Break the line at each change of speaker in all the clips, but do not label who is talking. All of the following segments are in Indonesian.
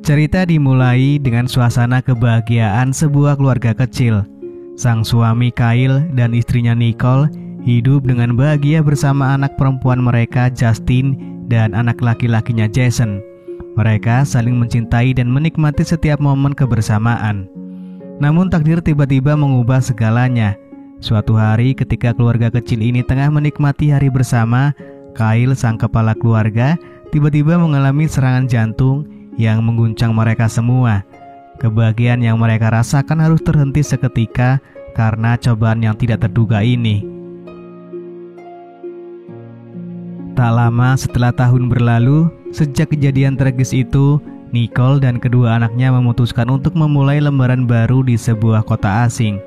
Cerita dimulai dengan suasana kebahagiaan sebuah keluarga kecil. Sang suami Kyle dan istrinya Nicole hidup dengan bahagia bersama anak perempuan mereka Justin dan anak laki-lakinya Jason. Mereka saling mencintai dan menikmati setiap momen kebersamaan. Namun takdir tiba-tiba mengubah segalanya. Suatu hari ketika keluarga kecil ini tengah menikmati hari bersama, Kyle, sang kepala keluarga, tiba-tiba mengalami serangan jantung yang mengguncang mereka semua. Kebahagiaan yang mereka rasakan harus terhenti seketika karena cobaan yang tidak terduga ini. Tak lama setelah tahun berlalu, sejak kejadian tragis itu, Nicole dan kedua anaknya memutuskan untuk memulai lembaran baru di sebuah kota asing.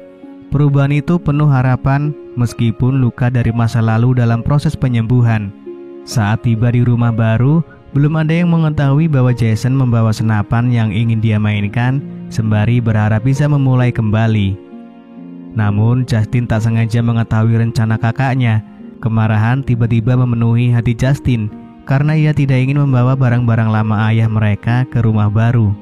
Perubahan itu penuh harapan meskipun luka dari masa lalu dalam proses penyembuhan. Saat tiba di rumah baru, belum ada yang mengetahui bahwa Jason membawa senapan yang ingin dia mainkan, sembari berharap bisa memulai kembali. Namun Justin tak sengaja mengetahui rencana kakaknya. Kemarahan tiba-tiba memenuhi hati Justin karena ia tidak ingin membawa barang-barang lama ayah mereka ke rumah baru.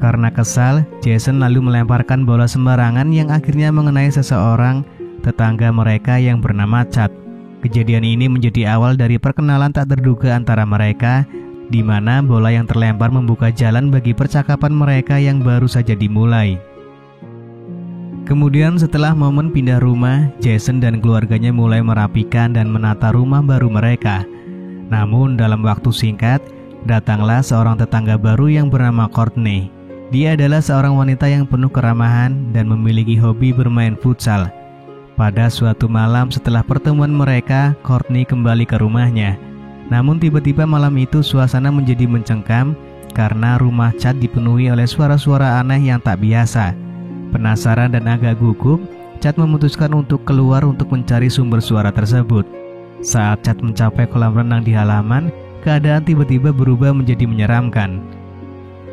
Karena kesal, Jason lalu melemparkan bola sembarangan yang akhirnya mengenai seseorang tetangga mereka yang bernama Chad. Kejadian ini menjadi awal dari perkenalan tak terduga antara mereka, di mana bola yang terlempar membuka jalan bagi percakapan mereka yang baru saja dimulai. Kemudian setelah momen pindah rumah, Jason dan keluarganya mulai merapikan dan menata rumah baru mereka. Namun dalam waktu singkat, datanglah seorang tetangga baru yang bernama Courtney. Dia adalah seorang wanita yang penuh keramahan dan memiliki hobi bermain futsal. Pada suatu malam setelah pertemuan mereka, Courtney kembali ke rumahnya. Namun tiba-tiba malam itu suasana menjadi mencengkam karena rumah Chad dipenuhi oleh suara-suara aneh yang tak biasa. Penasaran dan agak gugup, Chad memutuskan untuk keluar untuk mencari sumber suara tersebut. Saat Chad mencapai kolam renang di halaman, keadaan tiba-tiba berubah menjadi menyeramkan.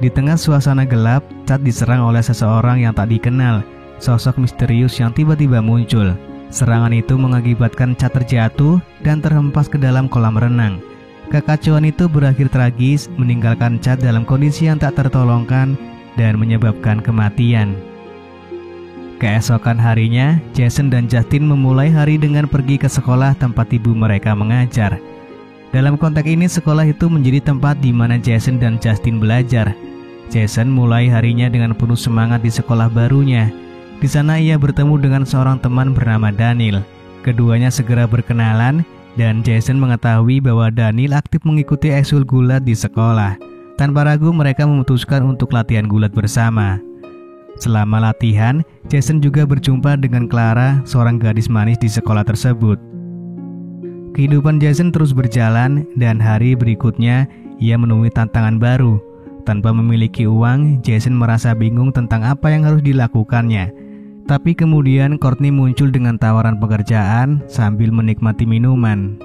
Di tengah suasana gelap, Chad diserang oleh seseorang yang tak dikenal. Sosok misterius yang tiba-tiba muncul. Serangan itu mengakibatkan Chad terjatuh dan terhempas ke dalam kolam renang. Kekacauan itu berakhir tragis, meninggalkan Chad dalam kondisi yang tak tertolongkan dan menyebabkan kematian. Keesokan harinya, Jason dan Justin memulai hari dengan pergi ke sekolah tempat ibu mereka mengajar. Dalam konteks ini, sekolah itu menjadi tempat di mana Jason dan Justin belajar. Jason mulai harinya dengan penuh semangat di sekolah barunya. Di sana ia bertemu dengan seorang teman bernama Daniel. Keduanya segera berkenalan dan Jason mengetahui bahwa Daniel aktif mengikuti ekskul gulat di sekolah. Tanpa ragu mereka memutuskan untuk latihan gulat bersama. Selama latihan, Jason juga berjumpa dengan Clara, seorang gadis manis di sekolah tersebut. Kehidupan Jason terus berjalan dan hari berikutnya ia menemui tantangan baru. Tanpa memiliki uang, Jason merasa bingung tentang apa yang harus dilakukannya. Tapi kemudian Courtney muncul dengan tawaran pekerjaan sambil menikmati minuman.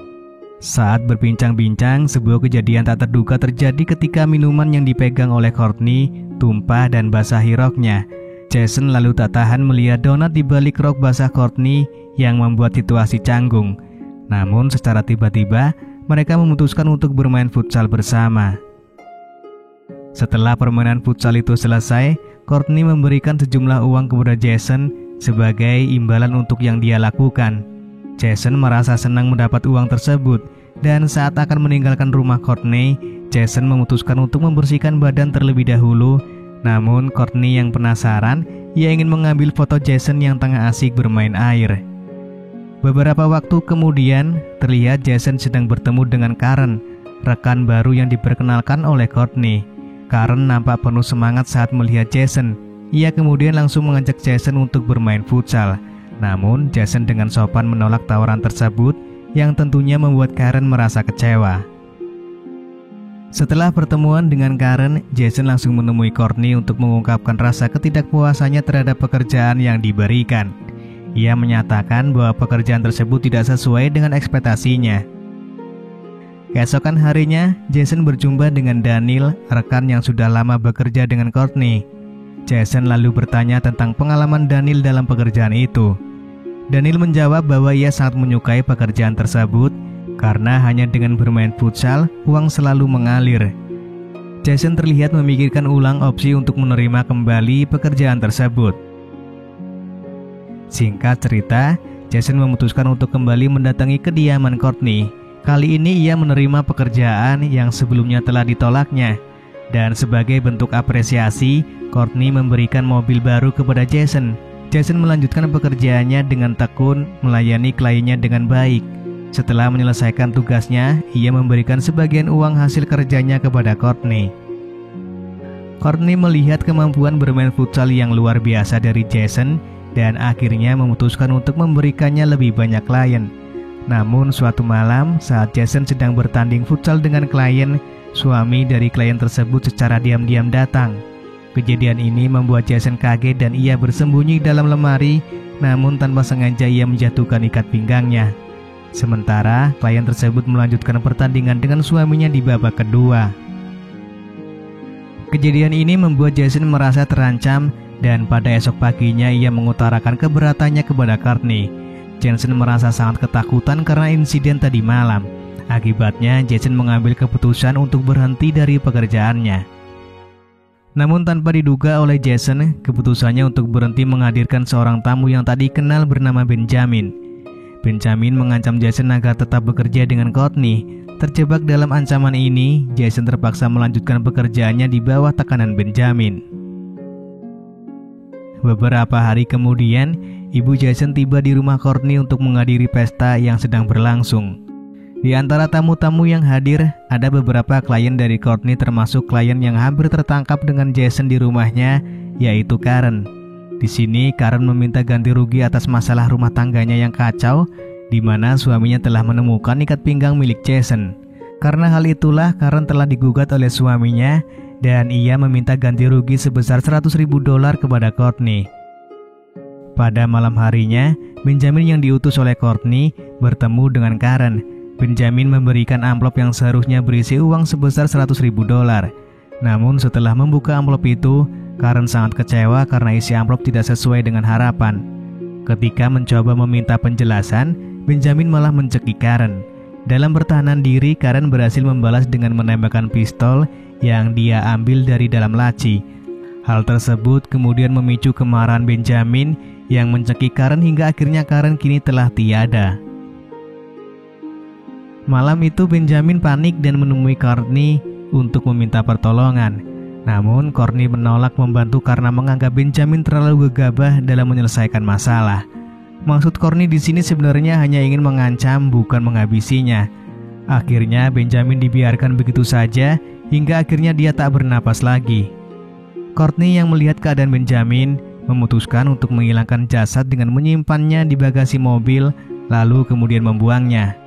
Saat berbincang-bincang, sebuah kejadian tak terduga terjadi ketika minuman yang dipegang oleh Courtney tumpah dan basahi roknya. Jason lalu tak tahan melihat donat di balik rok basah Courtney yang membuat situasi canggung. Namun secara tiba-tiba, mereka memutuskan untuk bermain futsal bersama. Setelah permainan futsal itu selesai, Courtney memberikan sejumlah uang kepada Jason sebagai imbalan untuk yang dia lakukan. Jason merasa senang mendapat uang tersebut dan saat akan meninggalkan rumah Courtney, Jason memutuskan untuk membersihkan badan terlebih dahulu. Namun Courtney yang penasaran, ia ingin mengambil foto Jason yang tengah asik bermain air. Beberapa waktu kemudian, terlihat Jason sedang bertemu dengan Karen, rekan baru yang diperkenalkan oleh Courtney. Karen nampak penuh semangat saat melihat Jason. Ia kemudian langsung mengajak Jason untuk bermain futsal. Namun Jason dengan sopan menolak tawaran tersebut yang tentunya membuat Karen merasa kecewa. Setelah pertemuan dengan Karen, Jason langsung menemui Courtney untuk mengungkapkan rasa ketidakpuasannya terhadap pekerjaan yang diberikan. Ia menyatakan bahwa pekerjaan tersebut tidak sesuai dengan ekspektasinya. Keesokan harinya, Jason berjumpa dengan Daniel, rekan yang sudah lama bekerja dengan Courtney. Jason lalu bertanya tentang pengalaman Daniel dalam pekerjaan itu. Daniel menjawab bahwa ia sangat menyukai pekerjaan tersebut karena hanya dengan bermain futsal, uang selalu mengalir. Jason terlihat memikirkan ulang opsi untuk menerima kembali pekerjaan tersebut. Singkat cerita, Jason memutuskan untuk kembali mendatangi kediaman Courtney. Kali ini ia menerima pekerjaan yang sebelumnya telah ditolaknya. Dan sebagai bentuk apresiasi, Courtney memberikan mobil baru kepada Jason. Jason melanjutkan pekerjaannya dengan tekun, melayani kliennya dengan baik. Setelah menyelesaikan tugasnya, ia memberikan sebagian uang hasil kerjanya kepada Courtney. Courtney melihat kemampuan bermain futsal yang luar biasa dari Jason dan akhirnya memutuskan untuk memberikannya lebih banyak klien. Namun suatu malam saat Jason sedang bertanding futsal dengan klien, suami dari klien tersebut secara diam-diam datang. Kejadian ini membuat Jason kaget dan ia bersembunyi dalam lemari, namun tanpa sengaja ia menjatuhkan ikat pinggangnya. Sementara klien tersebut melanjutkan pertandingan dengan suaminya di babak kedua. Kejadian ini membuat Jason merasa terancam dan pada esok paginya ia mengutarakan keberatannya kepada Courtney. Jason merasa sangat ketakutan karena insiden tadi malam. Akibatnya, Jason mengambil keputusan untuk berhenti dari pekerjaannya. Namun tanpa diduga oleh Jason, keputusannya untuk berhenti menghadirkan seorang tamu yang tak dikenal bernama Benjamin. Benjamin mengancam Jason agar tetap bekerja dengan Courtney. Terjebak dalam ancaman ini, Jason terpaksa melanjutkan pekerjaannya di bawah tekanan Benjamin. Beberapa hari kemudian, ibu Jason tiba di rumah Courtney untuk menghadiri pesta yang sedang berlangsung. Di antara tamu-tamu yang hadir, ada beberapa klien dari Courtney termasuk klien yang hampir tertangkap dengan Jason di rumahnya, yaitu Karen. Di sini, Karen meminta ganti rugi atas masalah rumah tangganya yang kacau, di mana suaminya telah menemukan ikat pinggang milik Jason. Karena hal itulah, Karen telah digugat oleh suaminya, dan ia meminta ganti rugi sebesar $100.000 kepada Courtney. Pada malam harinya, Benjamin yang diutus oleh Courtney bertemu dengan Karen. Benjamin memberikan amplop yang seharusnya berisi uang sebesar $100.000. Namun setelah membuka amplop itu, Karen sangat kecewa karena isi amplop tidak sesuai dengan harapan. Ketika mencoba meminta penjelasan, Benjamin malah mencekik Karen. Dalam pertahanan diri, Karen berhasil membalas dengan menembakkan pistol yang dia ambil dari dalam laci. Hal tersebut kemudian memicu kemarahan Benjamin yang mencekik Karen hingga akhirnya Karen kini telah tiada. Malam itu Benjamin panik dan menemui Courtney untuk meminta pertolongan. Namun Courtney menolak membantu karena menganggap Benjamin terlalu gegabah dalam menyelesaikan masalah. Maksud Courtney di sini sebenarnya hanya ingin mengancam, bukan menghabisinya. Akhirnya Benjamin dibiarkan begitu saja hingga akhirnya dia tak bernapas lagi. Courtney yang melihat keadaan Benjamin memutuskan untuk menghilangkan jasad dengan menyimpannya di bagasi mobil lalu kemudian membuangnya.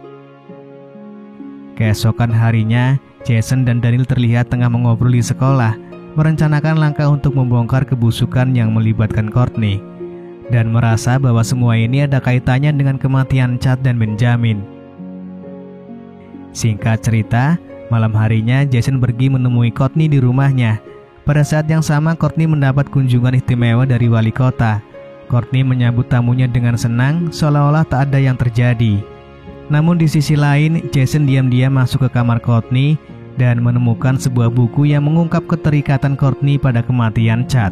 Keesokan harinya, Jason dan Daniel terlihat tengah mengobrol di sekolah, merencanakan langkah untuk membongkar kebusukan yang melibatkan Courtney, dan merasa bahwa semua ini ada kaitannya dengan kematian Chad dan Benjamin. Singkat cerita, malam harinya Jason pergi menemui Courtney di rumahnya. Pada saat yang sama, Courtney mendapat kunjungan istimewa dari wali kota. Courtney menyambut tamunya dengan senang, seolah-olah tak ada yang terjadi. Namun di sisi lain, Jason diam-diam masuk ke kamar Courtney dan menemukan sebuah buku yang mengungkap keterikatan Courtney pada kematian Chad.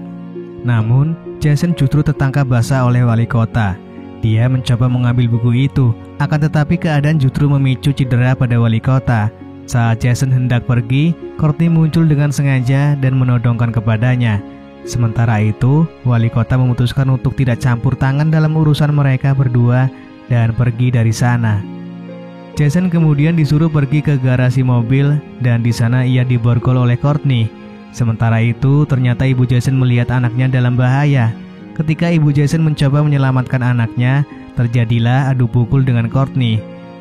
Namun, Jason justru tertangkap basah oleh wali kota. Dia mencoba mengambil buku itu, akan tetapi keadaan justru memicu cedera pada wali kota. Saat Jason hendak pergi, Courtney muncul dengan sengaja dan menodongkan kepadanya. Sementara itu, wali kota memutuskan untuk tidak campur tangan dalam urusan mereka berdua dan pergi dari sana. Jason kemudian disuruh pergi ke garasi mobil dan di sana ia diborgol oleh Courtney. Sementara itu, ternyata ibu Jason melihat anaknya dalam bahaya. Ketika ibu Jason mencoba menyelamatkan anaknya, terjadilah adu pukul dengan Courtney.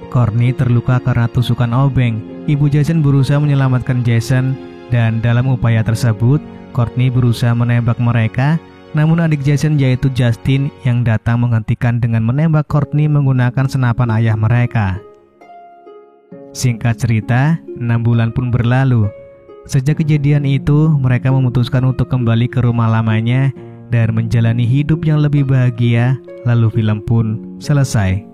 Courtney terluka karena tusukan obeng. Ibu Jason berusaha menyelamatkan Jason dan dalam upaya tersebut, Courtney berusaha menembak mereka. Namun adik Jason yaitu Justin yang datang menghentikan dengan menembak Courtney menggunakan senapan ayah mereka. Singkat cerita, 6 bulan pun berlalu. Sejak kejadian itu, mereka memutuskan untuk kembali ke rumah lamanya dan menjalani hidup yang lebih bahagia, lalu film pun selesai.